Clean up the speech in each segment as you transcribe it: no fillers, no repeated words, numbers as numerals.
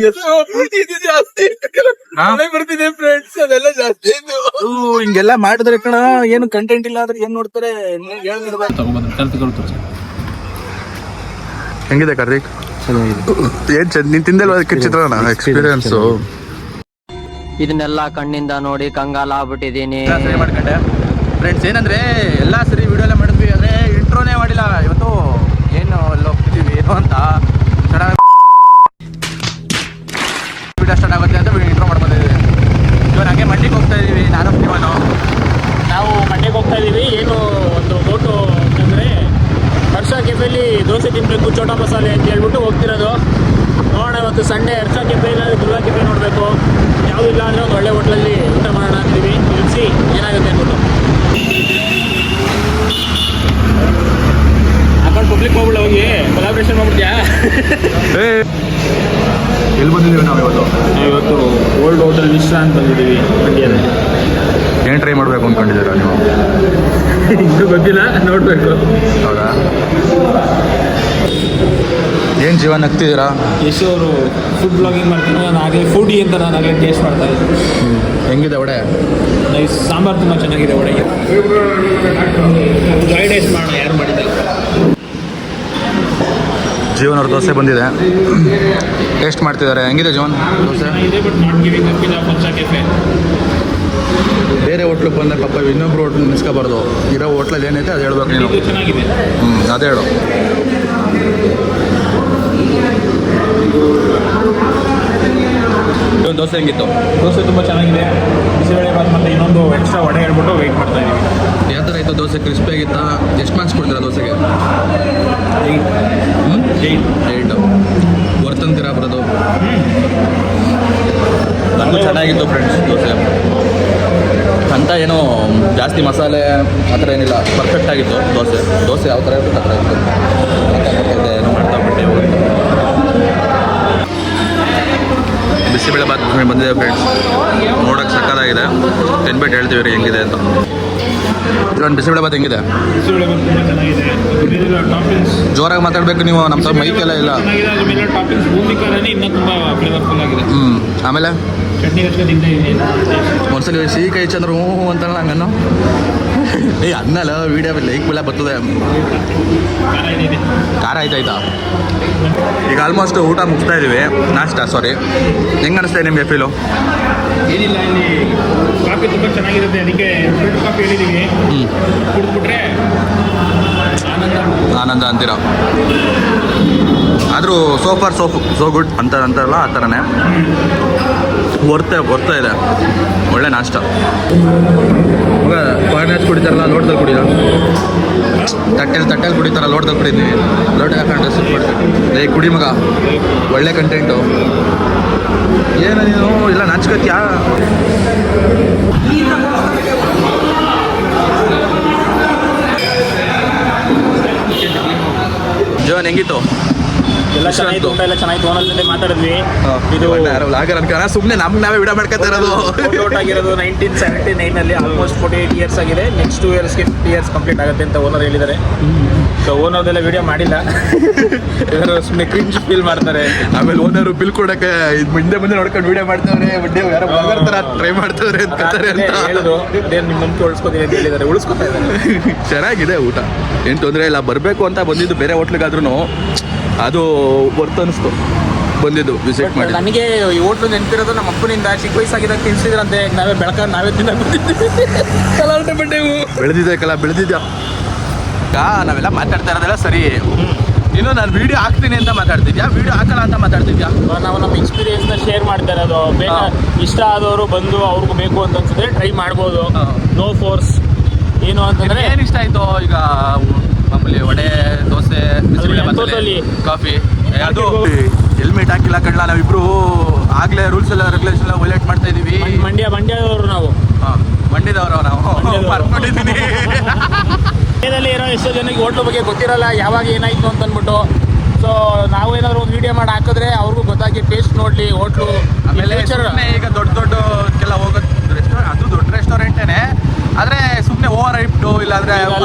ಜಾಸ್ತಿ ಬರ್ತಿದೆ ಫ್ರೆಂಡ್ಸ್, ಅದೆಲ್ಲ ಜಾಸ್ತಿ ಹಿಂಗೆಲ್ಲ ಮಾಡಿದ್ರೆ ಕಣ. ಏನು ಕಂಟೆಂಟ್ ಇಲ್ಲ ಆದ್ರೆ ಏನ್ ನೋಡ್ತಾರೆ. ಹೆಂಗಿದೆ ಕಾರ್ತಿಕ್? ಏನ್ ನೀನ್ ತಿಂದಲ್ವ ಚಿತ್ರಾನ್ನ ಎಕ್ಸ್ಪೀರಿಯನ್ಸ್? ಇದನ್ನೆಲ್ಲ ಕಣ್ಣಿಂದ ನೋಡಿ ಕಂಗಾಲ ಆಗ್ಬಿಟ್ಟಿದೀನಿ. ಸರಿ ಮಾಡ್ಕೊಂಡೆ ಫ್ರೆಂಡ್ಸ್. ಏನಂದ್ರೆ ಎಲ್ಲಾ ಸರಿ ವಿಡಿಯೋ ಎಲ್ಲ ಮಾಡಿದ್ವಿ, ಆದ್ರೆ ಇಂಟ್ರೋನೇ ಮಾಡಿಲ್ಲ. ಇವತ್ತು ಏನು ಅಲ್ಲಿ ಹೋಗ್ತಿದೀವಿ ಏನು ಅಂತ ವಿಡಿಯೋ ಸ್ಟಾರ್ಟ್ ಆಗುತ್ತೆ ಅಂತ ಇಂಟ್ರೋ ಮಾಡ್ಕೊಂಡಿದ್ದೀವಿ. ಇವಾಗ ಹಂಗೆ ಮಂಡಿಗೆ ಹೋಗ್ತಾ ಇದೀವಿ. ನಾನು ನಾವು ಮಂಡ್ಯಕ್ಕೆ ಹೋಗ್ತಾ ಇದೀವಿ. ಏನು ಒಂದು ಬೋಟು ಅಂದರೆ ಹರ್ಷ ಕೆಫೆಲಿ ದೋಸೆ ತಿನ್ನಬೇಕು, ಚೋಟಾ ಮಸಾಲೆ ಅಂತ ಹೇಳ್ಬಿಟ್ಟು ಹೋಗ್ತಿರೋದು. ನೋಡೋಣ ಇವತ್ತು ಸಂಡೇ ಹರ್ಷ ಕೆಫೆ ಇಲ್ಲ ದುರ್ಗಾ ಕೆಫೆ ನೋಡಬೇಕು. ಯಾವುದೂ ಇಲ್ಲ ಅಂದರೆ ಒಂದು ಒಳ್ಳೆ ಹೋಟ್ಲಲ್ಲಿ ಊಟ ಮಾಡೋಣ ಅಂತೀವಿ. ತಿಳಿಸಿ ಏನಾಗುತ್ತೆ ಅಂದ್ಬಿಟ್ಟು ಅಕೌಂಟ್ ಪಬ್ಲಿಕ್ ಮಾಡ್ಬಿಡ ಹೋಗಿ ಕೊಲಾಬ್ರೇಷನ್ ಮಾಡ್ಬಿಡ್ತೀಯಾ? ಎಲ್ಲಿ ಬಂದಿದ್ದೀವಿ ನಾವು ಇವತ್ತು ಓಲ್ಡ್ ಹೋಟೆಲ್ ವಿಶ್ರಾ ಅಂತ ಬಂದಿದ್ದೀವಿ ಮಂಡ್ಯದಲ್ಲಿ. ಏನು ಟ್ರೈ ಮಾಡಬೇಕು ಅಂದ್ಕೊಂಡಿದ್ದೀರಾ ನೀವು? ಇನ್ನೂ ಗೊತ್ತಿಲ್ಲ, ನೋಡಬೇಕು. ಹೌದಾ? ಏನು ಜೀವನ ನಗ್ತಿದ್ದೀರಾ? ಯಶು ಅವರು ಫುಡ್ ಬ್ಲಾಗಿಂಗ್ ಮಾಡ್ತೀನಿ, ನಾನು ಹಾಗೆ ಫುಡಿ ಅಂತ ನಾನು ಆಗಲೇ ಟೇಸ್ಟ್ ಮಾಡ್ತಾ ಇದ್ದೀನಿ. ಹೆಂಗಿದೆ ವಡೆ? ಸಾಂಬಾರು ತುಂಬ ಚೆನ್ನಾಗಿದೆ ವಡೆಗೆ. ಡ್ರೈ ಟೇಸ್ಟ್ ಮಾಡೋಣ ಯಾರು ಮಾಡಿದ್ದಾರೆ. ಜೀವನ್ ಅವ್ರ ದೋಸೆ ಬಂದಿದೆ, ಟೇಸ್ಟ್ ಮಾಡ್ತಿದ್ದಾರೆ. ಹೆಂಗಿದೆ ಜೀವನ್ ದೋಸೆ? ಇದೆ but not giving up in Harsha cafe. ಬೇರೆ ಹೋಟ್ಲಿಗೆ ಬಂದರೆ ಪಾಪ ಇನ್ನೊಬ್ರು ಹೋಟ್ಲ್ ನಿಲ್ಸ್ಕೋಬಾರ್ದು. ಇರೋ ಹೋಟ್ಲಲ್ಲಿ ಏನೈತೆ ಅದು ಹೇಳ್ಬೇಕು ನೀನು. ಚೆನ್ನಾಗಿದೆ. ಅದೇ ಹೇಳು. ದೋಸೆ ಹೆಂಗಿತ್ತು? ದೋಸೆ ತುಂಬ ಚೆನ್ನಾಗಿದೆ. ಬಿಸಿಬೇಳೆ ಬಾತ್ ಮತ್ತು ಇನ್ನೊಂದು ಎಕ್ಸ್ಟ್ರಾ ವಡೆ ಹೇಳ್ಬಿಟ್ಟು ವೆಯ್ಟ್ ಮಾಡ್ತಾ ಇದ್ದೀವಿ. ಯಾವ ಥರ ಇತ್ತು ದೋಸೆ? ಕ್ರಿಸ್ಪಿ ಆಗಿತ್ತಾ? ಎಷ್ಟು ಮಾರ್ಕ್ಸ್ ಕೊಡ್ತೀರಾ ದೋಸೆಗೆ? 8 ವರ್ತಂತೀರಾ ಬರೋದು? ನನಗೂ ಚೆನ್ನಾಗಿತ್ತು ಫ್ರೆಂಡ್ಸ್ ದೋಸೆ. ಅಂತ ಏನೋ ಜಾಸ್ತಿ ಮಸಾಲೆ ಆ ಥರ ಏನಿಲ್ಲ, ಪರ್ಫೆಕ್ಟ್ ಆಗಿತ್ತು ದೋಸೆ ಯಾವ ಥರ ಇರುತ್ತೆ ಆ ಥರ ಇತ್ತು. ಏನೋ ಮಾಡ್ತಾ ಬಿಟ್ಟೆ. ಬಿಸಿಬೇಳೆ ಬಾತ್ ಬಂದಿದೆ ಫ್ರೆಂಡ್ಸ್, ನೋಡೋಕೆ ಸಕ್ಕತ್ತಾಗಿದೆ. ತಿನ್ಬಿಟ್ಟು ಹೇಳ್ತೀವಿ ರೀ ಹೆಂಗಿದೆ ಅಂತ. ಇವನ್ ಬಿಸಿಬೇಳೆ ಬಾತ್ ಹೆಂಗಿದೆ? ಬಿಸಿಬೇಳೆ ಬಾತ್ ತುಂಬ ಚೆನ್ನಾಗಿದೆ. ಟಾಪಿಂಗ್ಸ್ ಜೋರಾಗಿ ಮಾತಾಡಬೇಕು ನೀವು, ನಮ್ಮ ಥರ ಮೈಕೆಲ್ಲ ಇಲ್ಲ. ಚೆನ್ನಾಗಿದೆ. ಟಾಪಿಂಗ್ಸ್ ಭೂಮಿಕಾರನೇ ಇನ್ನೂ ತುಂಬ ಫ್ಲೇವರ್ಫುಲ್ ಆಗಿದೆ. ಆಮೇಲೆ ಚಟ್ನಿ ಹಚ್ಕ ತಿಂತಾ ಇದ್ದೀನಿ. ಒಂದ್ಸಲ ಸಿಹಿ ಕೈ ಚಂದ್ರ ಹ್ಞೂ ಅಂತಲ್ಲ ಹಂಗನ್ನು. ಅನ್ನಲ್ಲ ವೀಡಿಯೋ ಲೈಕ್ ಬೆಲೆ ಬರ್ತದೆ. ಖಾರ ಆಯ್ತಾಯ್ತಾ? ಈಗ ಆಲ್ಮೋಸ್ಟ್ ಊಟ ಮುಗಿಸ್ತಾ ಇದ್ದೀವಿ. ಸಾರಿ, ಹೆಂಗೆ ಅನಿಸ್ತಾ ಇದೆ ನಿಮಗೆ ಫೀಲು? ಏನಿಲ್ಲ, ಇಲ್ಲಿ ಕಾಫಿ ತುಂಬ ಚೆನ್ನಾಗಿರುತ್ತೆ, ಅದಕ್ಕೆ ಫಿಲ್ಟರ್ ಕಾಫಿ ಹೇಳಿದ್ದೀವಿ. ಕುಡಿದ್ಬಿಟ್ರೆ ಆನಂದ ಅಂತೀರ. ಆದರೂ ಸೋಫಾರ್ ಸೋ ಗುಡ್ ಅಂತಾರಲ್ಲ ಆ ಥರನೇ ಬರ್ತಾ ಇದೆ. ಒಳ್ಳೆ ನಾಷ್ಟ. ಮಗ ಪಾರ್ನೇಜ್ ಕುಡಿತಾರಲ್ಲ, ಲೋಟದಲ್ಲಿ ಕುಡಿದ ತಟ್ಟೆಲಿ ಕುಡಿತಾರ, ಲೋಟದಲ್ಲಿ ಕುಡಿದ್ವಿ. ಲೋಟ ಹಾಕೊಂಡು ಸುತ್ತ ಕುಡಿ ಮಗ, ಒಳ್ಳೆ ಕಂಟೆಂಟು. ಏನು ನೀನು ಇಲ್ಲ ನಾಚ್ಕೋತ್ಯಾ? ಜೀವನ್ ಹೆಂಗಿತ್ತು? ಎಲ್ಲ ಚೆನ್ನಾಗಿತ್ತು, ಊಟ ಎಲ್ಲ ಚೆನ್ನಾಗಿತ್ತು. ಓನರ್ ಜೊತೆ ಮಾತಾಡಿದ್ವಿ. ಇದು ಸುಮ್ಮನೆ ನಮ್ಗೆ ನಾವೇ ವಿಡಿಯೋ ಮಾಡ್ಕೊತಾ ಇರೋದು. ಔಟ್ ಆಗಿರೋದು 1979 ಆಲ್ಮೋಸ್ಟ್ 48 ಇಯರ್ಸ್ ಆಗಿದೆ. ನೆಕ್ಸ್ಟ್ 2 ಇಯರ್ಸ್ಗೆ 50 ಇಯರ್ಸ್ ಕಂಪ್ಲೀಟ್ ಆಗುತ್ತೆ ಅಂತ ಓನರ್ ಹೇಳಿದ್ದಾರೆ. ಸೊ ಓನರ್ದೆಲ್ಲ ವಿಡಿಯೋ ಮಾಡಿಲ್ಲ, ಸುಮ್ಮನೆ ಕ್ರಿಂಜ್ ಫೀಲ್ ಮಾಡ್ತಾರೆ. ಆಮೇಲೆ ಓನರು ಬಿಲ್ ಕೊಡಕ್ಕೆ ಮುಂದೆ ನೋಡ್ಕೊಂಡು ವಿಡಿಯೋ ಮಾಡ್ತಾವ್ರೆ, ಯಾರೋ ಬರ್ತಾರ ಟ್ರೈ ಮಾಡ್ತಾವ್ರೆ ಅಂತ ಹೇಳೋದು. ಅದೇನು ನಿಮ್ಮ ನಂಬಿಕೆ ಉಳಿಸ್ಕೋತೀನಿ ಅಂತ ಹೇಳಿದ್ದಾರೆ, ಉಳಿಸ್ಕೊತಾ ಇದ್ದಾರೆ. ಚೆನ್ನಾಗಿದೆ ಊಟ, ಏನು ತೊಂದರೆ ಇಲ್ಲ. ಬರಬೇಕು ಅಂತ ಬಂದಿದ್ದು ಬೇರೆ ಹೋಟ್ಲಿಗಾದ್ರೂ ಅದು ವರ್ತ್ ಅನಿಸ್ತು ಬಂದಿದ್ದು ವಿಸಿಟ್ ಮಾಡಿ. ನನಗೆ ಈ ಹೋಟ್ಲು ನೆನಪಿರೋದು ನಮ್ಮ ಅಪ್ಪನಿಂದ. ಚಿಕ್ಕ ವಯಸ್ಸಾಗಿದ್ದಾಗ ತಿನ್ಸಿದ್ರಂತೆ, ನಾವೇ ಬೆಳಕ ನಾವೇ ತಿನ್ನಕ್ಕೆ ಬೆಳೆದಿದ್ದೆ. ನಾವೆಲ್ಲ ಮಾತಾಡ್ತಾ ಇರೋದೆಲ್ಲ ಸರಿ. ಇನ್ನು ನಾನು ವಿಡಿಯೋ ಹಾಕ್ತೀನಿ ಅಂತ ಮಾತಾಡ್ತಿದ್ಯಾ, ವಿಡಿಯೋ ಹಾಕಲ್ಲ ಅಂತ ಮಾತಾಡ್ತಿದ್ಯಾ? ನಾವು ನಮ್ಮ ಎಕ್ಸ್ಪೀರಿಯನ್ಸ್ನ ಶೇರ್ ಮಾಡ್ತಾ ಇರೋದು. ಇಷ್ಟ ಆದವರು ಬಂದು ಅವ್ರಿಗೂ ಬೇಕು ಅಂತ ಅನ್ಸಿದ್ರೆ ಟ್ರೈ ಮಾಡ್ಬೋದು. No force. ಏನು ಅಂತಂದರೆ ಏನು ಇಷ್ಟ ಆಯಿತು? ಈಗ ಮಾಮೂಲಿ ವಡೆ, ದೋಸೆ, ಕಾಫಿ. ಅದು ಹೆಲ್ಮೆಟ್ ಹಾಕಿಲ್ಲ ಕಣ್ಣ, ನಾವಿಬ್ರು ಆಗಲೇ ರೂಲ್ಸ್ ಎಲ್ಲ ರೆಗ್ಯುಲೇಷನ್ ಎಲ್ಲ ವೈಲೇಟ್ ಮಾಡ್ತಾ ಇದೀವಿ. ಮಂಡ್ಯದವರು ನಾವು. ಮಂಡ್ಯದವರು ನಾವು ಬರ್ಕೊಂಡಿದ್ದೀನಿ. ಮಂಡ್ಯದಲ್ಲಿ ಇರೋ ಎಷ್ಟೋ ಜನಕ್ಕೆ ಹೋಟ್ಲು ಬಗ್ಗೆ ಗೊತ್ತಿರಲ್ಲ, ಯಾವಾಗ ಏನಾಯಿತು ಅಂತ ಅಂದ್ಬಿಟ್ಟು. ಸೊ ನಾವು ಏನಾದ್ರು ಒಂದು ವಿಡಿಯೋ ಮಾಡಿ ಹಾಕಿದ್ರೆ ಅವ್ರಿಗೂ ಗೊತ್ತಾಗಿ ಟೇಸ್ಟ್ ನೋಡಲಿ ಹೋಟ್ಲು. ಆಮೇಲೆ ಈಗ ದೊಡ್ಡಕ್ಕೆಲ್ಲ ಹೋಗೋದು ರೆಸ್ಟೋರೆಂಟ್, ಅದು ದೊಡ್ಡ ರೆಸ್ಟೋರೆಂಟೇನೆ, ಆದರೆ ಸುಮ್ಮನೆ ಓವರ್ ಹೈಪ್ಡು. ಇಲ್ಲಾಂದ್ರೆ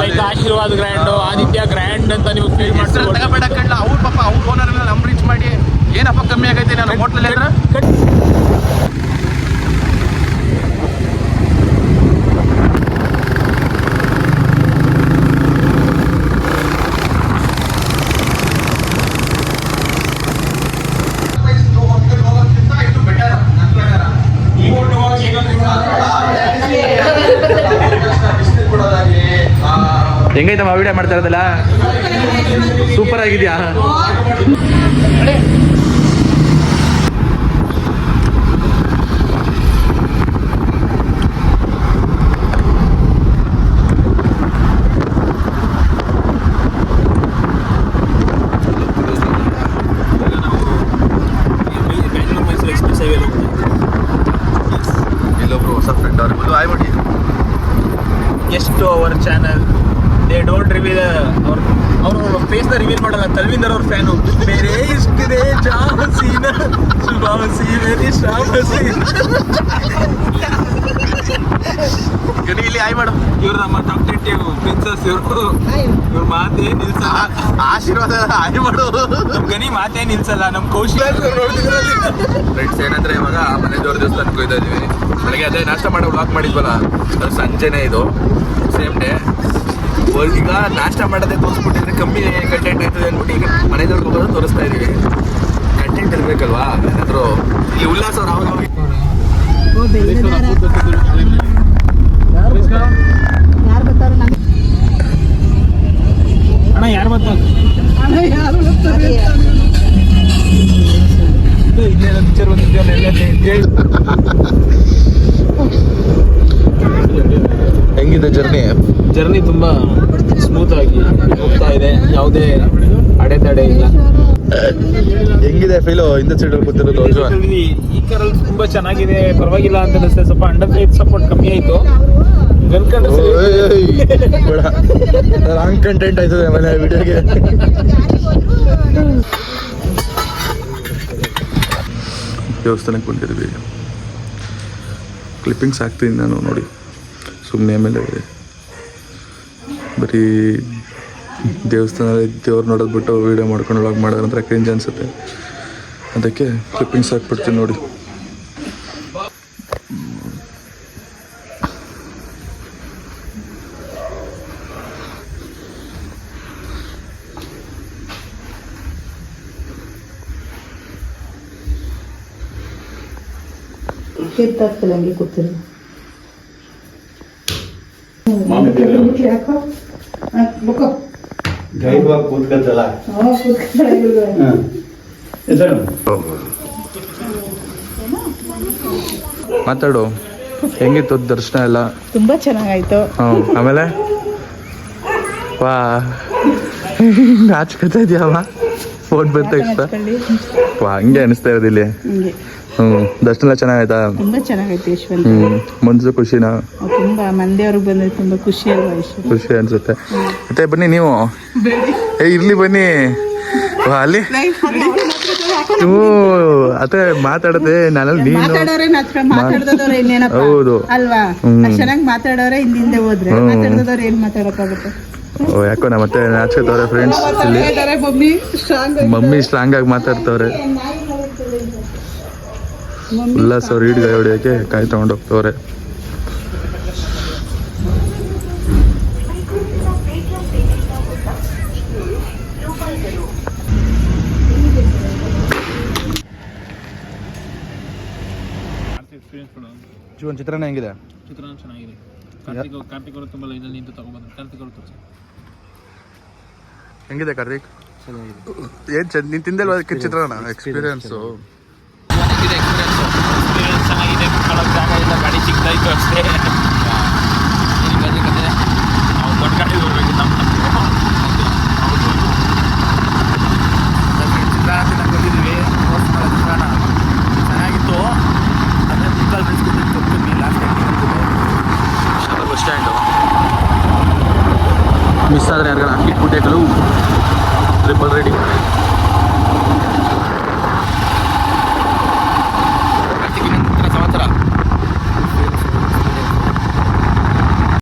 ಆಶೀರ್ವಾದ್ ಗ್ರ್ಯಾಂಡು, ಆದಿತ್ಯ ಗ್ರ್ಯಾಂಡ್ ಅಂತ ನೀವು ಫೀಲ್ ಮಾಡ್ತೀವಿ. ತಗೋಬೇಡ ಕಣ್ಣ. ಅವ್ರು ಪಾಪ ಅವ್ರ ಓನರ್ ಎಲ್ಲ ನಮ್ಮ ರೀಚ್ ಮಾಡಿ ಏನಪ್ಪ ಕಮ್ಮಿ ಆಗೈತೆ ನಾನು ಹೋಟ್ಲಲ್ಲಿ ಅಂದ್ರೆ ಹೆಂಗೈತಮ್ಮ ವಿಡಿಯೋ ಮಾಡ್ತಾ ಇರೋದಲ್ಲ ಸೂಪರ್ ಆಗಿದ್ಯಾ? ಇಲ್ಲೊಬ್ರು ಹೊಸ ಫ್ರೆಂಡ್ ಅವ್ರಿಗೆ ಆಗ್ಬಿಟ್ಟು ಎಷ್ಟು our channel they don't reveal ಅವ್ರ ಫೇಸ್ನ ರಿವೀಲ್ ಮಾಡಲ್ಲ. ತಲ್ವಿಂದರ್ ಅವ್ರ ಫ್ಯಾನು. ಬೇರೆ ಇಷ್ಟಿದೆ ಜಾಮಸೀನ ಸುಭಾವಸಿ ಬೇರೆ ಶ್ರಾವಸಿ. ಇಲ್ಲಿ ಆಯ್ ಮಾಡು. ಇವ್ರು ನಮ್ಮ ಟಾಪ್ ಟೆಂಟಿವ್ ಪ್ರಿನ್ಸಸ್. ಇವ್ರ ಮಾತೇ ನಿಲ್ಸಲ್ಲ. ಆಶೀರ್ವಾದ ಆಯ್ ಮಾಡು. ನಮ್ ಗನಿ ಮಾತೇ ನಿಲ್ಸಲ್ಲ. ನಮ್ ಕೌಶಲ್ಯ ಫ್ರೆಂಡ್ಸ್ ಏನಂದ್ರೆ ಇವಾಗ ಮನೆ ದೇವ್ರ ದೇವಸ್ಥಾನಕ್ಕೆ ಹೋಗ್ತಾ ಇದೀವಿ. ಬೆಳಗ್ಗೆ ಅದೇ ನಾಷ್ಟ ಮಾಡೋ ಬ್ಲಾಕ್ ಮಾಡಿದ್ವಲ್ಲ, ಅದು ಸಂಜೆನೇ ಇದು ಸೇಮ್ ಡೇ. ಈಗ ನಾಷ್ಟ ಮಾಡೋದೇ ತೋರಿಸ್ಬಿಟ್ಟಿದ್ರೆ ಕಮ್ಮಿ ಕಂಟೆಂಟ್ ಆಯ್ತದೆ ಅಂದ್ಬಿಟ್ಟು ಈಗ ಮನೆ ದೇವ್ರಿಗೆ ಹೋಗೋದು ತೋರಿಸ್ತಾ ಇದೀವಿ. ಕಂಟೆಂಟ್ ಇರಬೇಕಲ್ವಾ ಏನಾದರೂ. ಈ ಉಲ್ಲಾಸ ಅವ್ರು ಅವಾಗ ಅಣ್ಣ ಯಾರು ಬರ್ತಾರೆ ಪಿಕ್ಚರ್ ಹೆಂಗಿದೆ ಜರ್ನಿ ತುಂಬಾ ಸ್ಮೂತ್ ಆಗಿ ಹೋಗ್ತಾ ಇದೆ. ಯಾವುದೇ ಅಡೆತಡೆ ಇಲ್ಲ. ಹೆಂಗಿದೆ ಫೀಲು ಹಿಂದೆ ಸೈಡಲ್ಲಿ ಕೂತಿರೋದು? ಈ ಕಾರಲ್ಲಿ ತುಂಬಾ ಚೆನ್ನಾಗಿದೆ, ಪರವಾಗಿಲ್ಲ ಅಂತ ಅನಿಸ್ತದೆ. ಸ್ವಲ್ಪ ಅಂಡರ್ ಸೈಡ್ ಸಪೋರ್ಟ್ ಕಮ್ಮಿ ಆಯ್ತು. ರಾಂಗ್ ಕಂಟೆಂಟ್ ಆಯ್ತದೆ ಮನೆ ವಿಡಿಯೋಗೆ. ದೇವಸ್ಥಾನಕ್ಕೆ ಬಂದಿದ್ವಿ. ಕ್ಲಿಪ್ಪಿಂಗ್ಸ್ ಹಾಕ್ತೀನಿ ನಾನು ನೋಡಿ, ಸುಮ್ಮನೆ ಆಮೇಲೆ ಬರೀ ದೇವಸ್ಥಾನದಲ್ಲಿ ದೇವ್ರು ನೋಡೋದು ಬಿಟ್ಟು ವೀಡಿಯೋ ಮಾಡ್ಕೊಂಡು ವ್ಲಾಗ್ ಮಾಡೋದಂದ್ರೆ ಕ್ರಿಂಜ್ ಅನಿಸುತ್ತೆ. ಅದಕ್ಕೆ ಕ್ಲಿಪ್ಪಿಂಗ್ಸ್ ಹಾಕ್ಬಿಡ್ತೀನಿ ನೋಡಿ. ಹಂಗೆ ಕೂತಿರು. ಮಾತಾಡು, ಹೆಂಗಿತ್ತು ದರ್ಶನ ಎಲ್ಲ? ತುಂಬಾ ಚೆನ್ನಾಗಾಯ್ತು. ಆಮೇಲೆ ವಾ ನಾಚ್ಕೊತಾ ಇದೆಯಮ್ಮ ಫೋನ್ ಬಂದ ತಕ್ಷಣ. ವಾ ಹಂಗೆ ಅನಿಸ್ತಾ ಇರೋದು ಇಲ್ಲಿ. ದರ್ಶನ ಎಲ್ಲ ಚೆನ್ನಾಗಾಯ್ತಾ? ತುಂಬಾ ಚೆನ್ನಾಗೈತೆ ಯಶವಂತ. ಮನ್ಸು ಖುಷಿನಾ? ತುಂಬಾ ಮಂದಿಯವ್ರಿಗೆ ಬಂದ್ರೆ ತುಂಬಾ ಖುಷಿ ಅಲ್ವಾ? ಖುಷಿ ಅನ್ಸುತ್ತೆ. ಮತ್ತೆ ಬನ್ನಿ ನೀವು, ಇರ್ಲಿ ಬನ್ನಿ. ಅಲ್ಲಿ ಅದೇ ಮಾತಾಡದೆ ನಾನು ಹೌದು ಅಲ್ವಾ? ಚೆನ್ನಾಗಿ ಮಾತಾಡೋರೆ ಹಿಂದೆ ಹೋದ್ರೆ ಮಾತಾಡೋದವ್ರು ಏನ್ ಮಾತಾಡಕ್ಕಾಗುತ್ತೆ? ಯಾಕೋ ನಾ ಮತ್ತೆ ನಾಚ್ಕೋತವ್ರೆ ಫ್ರೆಂಡ್ಸ್. ಇಲ್ಲಿ ಮಮ್ಮಿ ಸ್ಟ್ರಾಂಗ್ ಆಗಿ ಮಾತಾಡ್ತವ್ರೆ. ಉಲ್ಲಾಸ್ ಅವ್ರು ಈಡ್ಗಾಯಿ ಹೊಡಿಯೋಕೆ ಕಾಯಿ ತಗೊಂಡು ಹೋಗ್ತವ್ರೆ. ಜೀವನ್ ಚಿತ್ರಾನ್ನ ಹೆಂಗಿದೆ? ಚಿತ್ರಾನ್ನ ಚೆನ್ನಾಗಿದೆ. ಕಾರ್ತಿಕ್ ಅವರು ತುಂಬಾ ಲೈನಲ್ಲಿ ನಿಂತು ತಗೊಂಡ್ಬಂದ್ರು. ಕಾರ್ತಿಕ್ ಅವರು ತೋರಿಸಿ ಹೆಂಗಿದೆ ಕಾರ್ತಿಕ್? ಏನ್ ನೀನ್ ತಿಂದಲ್ವಾ ಚಿತ್ರಾನ್ನ? ಎಕ್ಸ್ಪೀರಿಯನ್ಸು ಚೆನ್ನಾಗಿದೆ. ಜಾಗ ಇಲ್ಲ, ಗಾಡಿ ಚಿಕ್ಕದಾಯ್ತು ಅಷ್ಟೇ. ನಾವು ದೊಡ್ಡ ಗಾಡಿ ಹೋಗ್ಬೇಕು. ನಮ್ಮ ಚಿತ್ರಾನ್ನ ತಿನ್ನಕ್ಕೆ ಬಂದಿದ್ವಿ. ಚಿತ್ರಾನ್ನ ಚೆನ್ನಾಗಿತ್ತು. ಅಂದರೆ ಮುಗ್ಗಲ್ ಬೆಳೆಸ್ಕೊಟ್ಟಿತ್ತು ಲಾಸ್ಟ್ ಬಸ್ ಸ್ಟ್ಯಾಂಡು. ಮಿಸ್ ಆದರೆ ಯಾರಿಗಾರ ಹಾಕಿಟ್ಬಿಟ್ಟೆ ಟ್ರಿಪಲ್ ರೇಟಿಂಗ್.